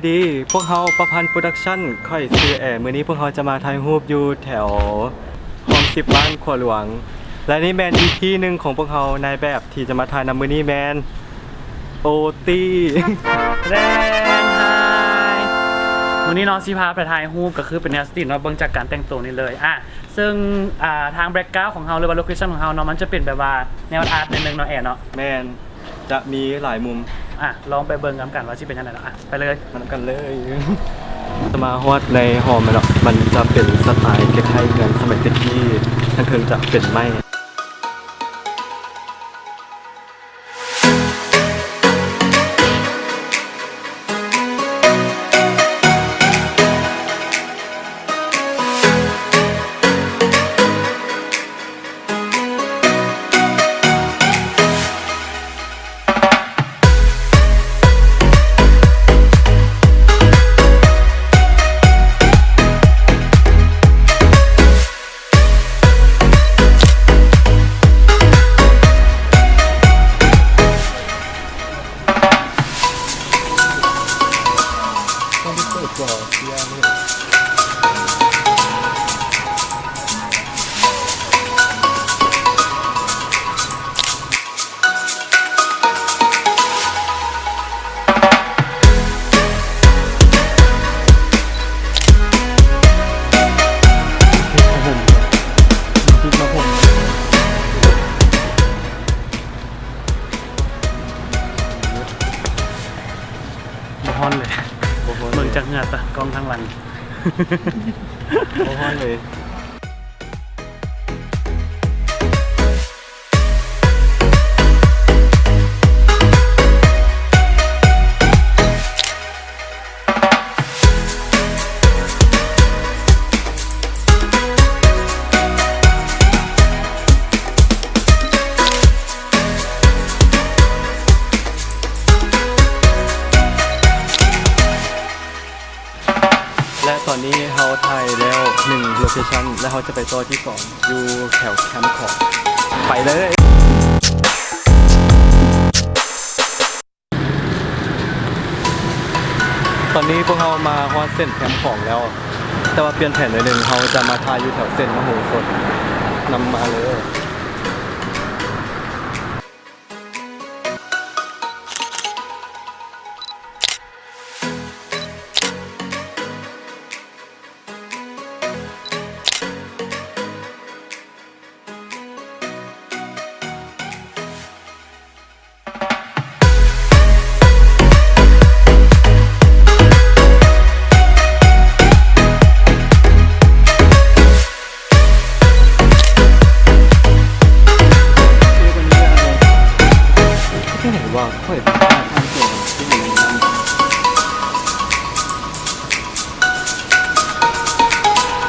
ดีพวกเราประพันธ์โปรดักชั่นค่อยซื้อแอร์มื้อนี้พวกเราจะมาถ่ายรูปอยู่แถวห้อง10บ้านขัวหลวงและนี่แมน EP หนึ่งของพวกเราในแบบที่จะมาถ่ายนำมื้อนี้แมนโอตี้แรนไฮวันนี้น้องซีพาไปถ่ายรูปก็คือเป็นแนวสตรีทเนาะเบิ่งจากการแต่งตัวนี่เลยซึ่งทางแบล็กกราวด์ของเราหรือว่าโลเคชั่นของเราเนาะมันจะเป็นแบบว่าแนวอาร์ตนิดนึงเนาะแอนเนาะแมนจะมีหลายมุมลองไปเบิ่งกันว่าสิเป็นยังไงเนาะไปเลยมันกันเลยจะมาฮอดในหอมันเนาะมันจะเป็นสไตล์คล้ายๆเงินสมัยที่ทั้งเทิงจะเป็นไม้ฮ้อนเลยเบิ่งจากเหงื่อตะกล้องทั้งวันฮ้อนเลยและตอนนี้เราถ่ายแล้ว1โลเคชั่นและเราจะไปต่อที่2อยู่แถวแคมป์ของไปเลยตอนนี้พวกเรามาฮอดเส้นแคมป์ของแล้วแต่ว่าเปลี่ยนแผนหน่อยนึงเราจะมาถ่ายอยู่แถวเส้นมโหสถนำมาเลยว่าค่อยทำตัวที่อยู่ในนั้น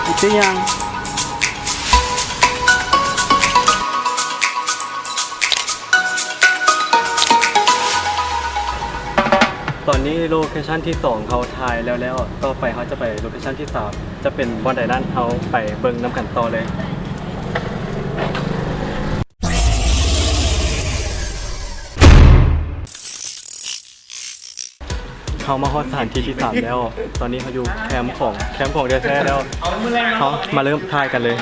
อีกได้ยังตอนนี้โลเคชั่นที่2เขาถ่ายแล้วต่อไปเขาจะไปโลเคชั่นที่3จะเป็นบอนไดนั่นเขาไปเบิ่งน้ำกันต่อเลยเขามาฮอดสถานที่ที่3แล้วตอนนี้เขาอยู่แคมป์ของเดแท้แล้วเขามาเริ่มถ่ายกันเลย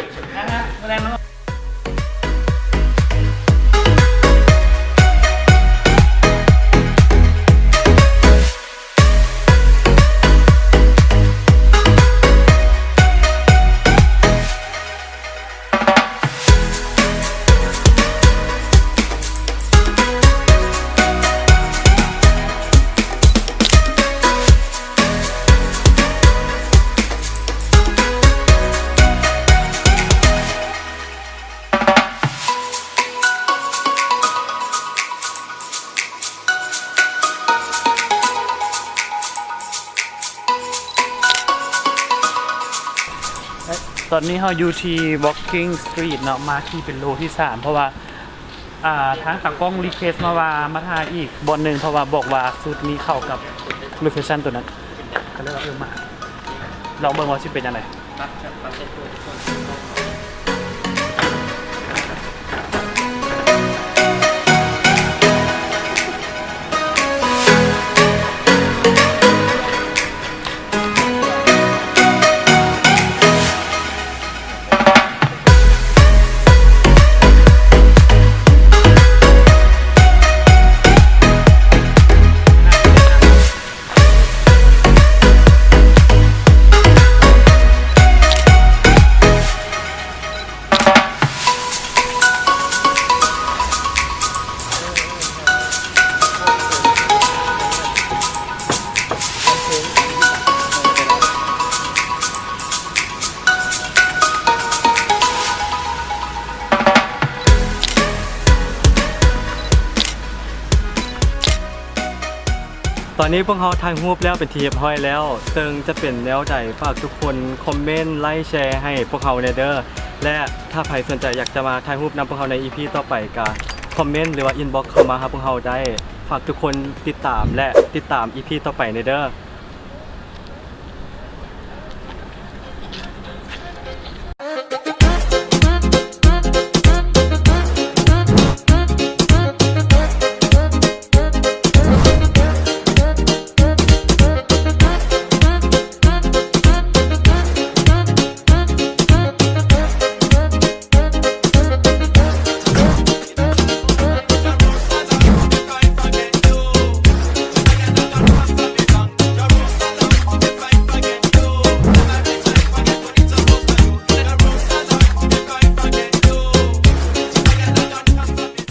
ตอนนี้เราอยู่ที่ Walking Street เนาะมาที่เป็นโลที่3เพราะว่าทางตากล้องรีเควสมาว่ามาถ่ายอีกบนหนึ่งเพราะว่าบอกว่าสุดนี้เข้ากับโลเคชั่นตัวนั้นก็เลยว่ามาลองเบิ่งว่าสิเป็นยังไง ต ตอนนี้พวกเราถ่ายรูปแล้วเป็นที่เรียบร้อยแล้ว ซึ่งจะเป็นแนวใดฝากทุกคนคอมเมนต์ไลค์แชร์ให้พวกเราเด้อและถ้าใครสนใจอยากจะมาถ่ายรูปนำพวกเราใน EP ต่อไปก็คอมเมนต์หรือว่าอินบ็อกซ์เข้ามาหาพวกเราได้ฝากทุกคนติดตามและติดตาม EP ต่อไปเด้อ